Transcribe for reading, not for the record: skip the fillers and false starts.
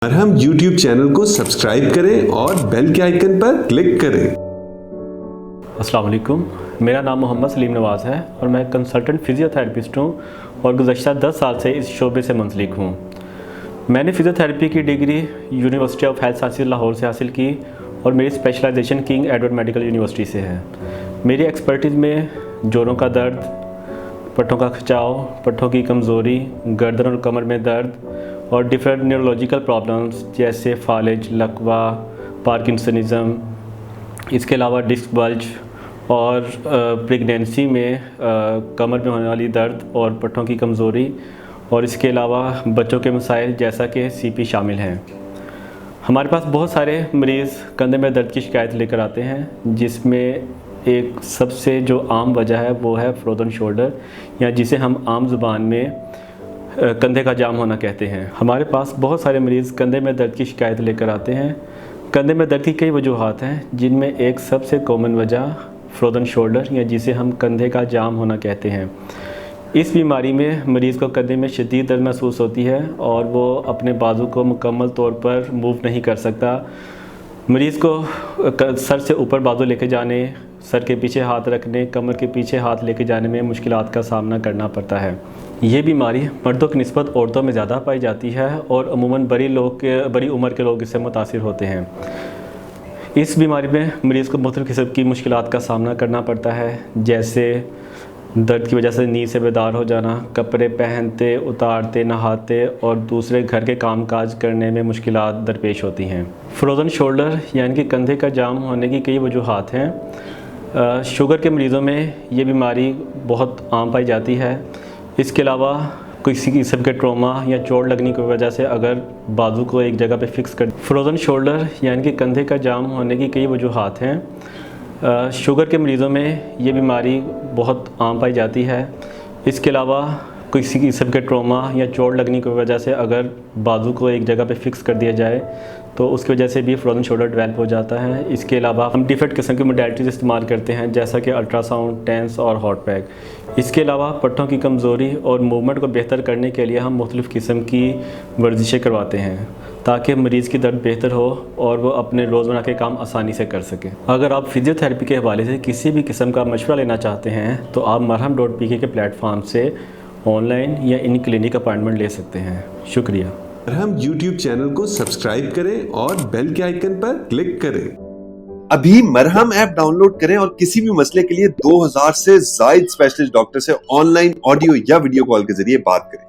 मरहम YouTube channel को subscribe करें और बेल के आइकन पर क्लिक करें। अस्सलाम वालेकुम, मेरा नाम मोहम्मद सलीम नवाज़ है और मैं कंसल्टेंट फ़िज़ियोथेरेपिस्ट हूँ और गुज़श्ता 10 साल से इस शोबे से मुंसलिक हूँ। मैंने फ़िज़ियोथेरेपी की degree University of Health Sciences Lahore से हासिल की और मेरी specialisation King Edward Medical University से है। मेरी एक्सपर्टीज़ में जोड़ों का दर्द, पट्टों का खिंचाव, पट्टों की कमज़ोरी, गर्दन और कमर में दर्द और डिफरेंट न्यूरोलॉजिकल प्रॉब्लम्स जैसे फालिज, लकवा, पार्किंसनिज़म, इसके अलावा डिस्क बल्ज और प्रेगनेंसी में कमर में होने वाली दर्द और पट्टों की कमज़ोरी और इसके अलावा बच्चों के मसाइल जैसा कि सीपी शामिल हैं। हमारे पास बहुत सारे मरीज़ कंधे में दर्द की शिकायत लेकर आते हैं, जिसमें एक सबसे जो आम वजह है वो है फ्रोज़न शोल्डर, या जिसे हम आम ज़ुबान में कंधे का जाम होना कहते हैं। हमारे पास बहुत सारे मरीज़ कंधे में दर्द की शिकायत लेकर आते हैं। कंधे में दर्द की कई वजूहात हैं, जिनमें एक सबसे कॉमन वजह फ्रोज़न शोल्डर या जिसे हम कंधे का जाम होना कहते हैं। इस बीमारी में मरीज़ को कंधे में शदीद दर्द महसूस होती है और वो अपने बाजू को मुकम्मल तौर पर मूव नहीं कर सकता। मरीज़ को सर से ऊपर बाजू लेके जाने, सर के पीछे हाथ रखने, कमर के पीछे हाथ लेके जाने में मुश्किलात का सामना करना पड़ता है। ये बीमारी मर्दों की निस्बत औरतों में ज़्यादा पाई जाती है और अमूमन बड़ी उम्र के लोग इससे मुतासिर होते हैं। इस बीमारी में मरीज़ को मुख्तलिफ़ किस्म की मुश्किलात का सामना करना पड़ता है, जैसे दर्द की वजह से नींद से बेदार हो जाना, कपड़े पहनते, उतारते, नहाते और दूसरे घर के कामकाज करने में मुश्किलात दरपेश होती हैं। फ्रोज़न शोल्डर यानी कि कंधे का जाम होने की कई वजूहात हैं। शुगर के मरीज़ों में ये बीमारी बहुत आम पाई जाती है। इसके अलावा किसी किस्म के ट्रॉमा या चोट लगने की वजह से अगर बाजू को एक जगह पे फिक्स कर, फ्रोज़न शोल्डर यानी कि कंधे का जाम होने की कई वजूहात हैं। शुगर के मरीज़ों में ये बीमारी बहुत आम पाई जाती है। इसके अलावा किसी किस्म के ट्रॉमा या चोट लगने की वजह से अगर बाजू को एक जगह पे फिक्स कर दिया जाए तो उसकी वजह से भी फ्रोज़न शोल्डर डेवलप हो जाता है। इसके अलावा हम डिफरेंट किस्म की मोडेलिटीज़ इस्तेमाल करते हैं, जैसा कि अल्ट्रासाउंड, टेंस और हॉट पैक। इसके अलावा पट्टों की कमज़ोरी और मूवमेंट को बेहतर करने के लिए हम मुख्तलिफ़ किस्म की वर्जिशें करवाते हैं, ताकि मरीज़ की दर्द बेहतर हो और वो अपने रोज़मर्रा के काम आसानी से कर सकें। अगर आप फिज़ियोथेरेपी के हवाले से किसी भी किस्म का मशवरा लेना चाहते हैं तो आप मरहम.pk के प्लेटफॉर्म से ऑनलाइन या इन क्लिनिक अपॉइंटमेंट ले सकते हैं। शुक्रिया। मरहम YouTube चैनल को सब्सक्राइब करें और बेल के आइकन पर क्लिक करें। अभी मरहम ऐप डाउनलोड करें और किसी भी मसले के लिए 2000 से ज्यादा स्पेशलिस्ट डॉक्टर से ऑनलाइन ऑडियो या वीडियो कॉल के जरिए बात करें।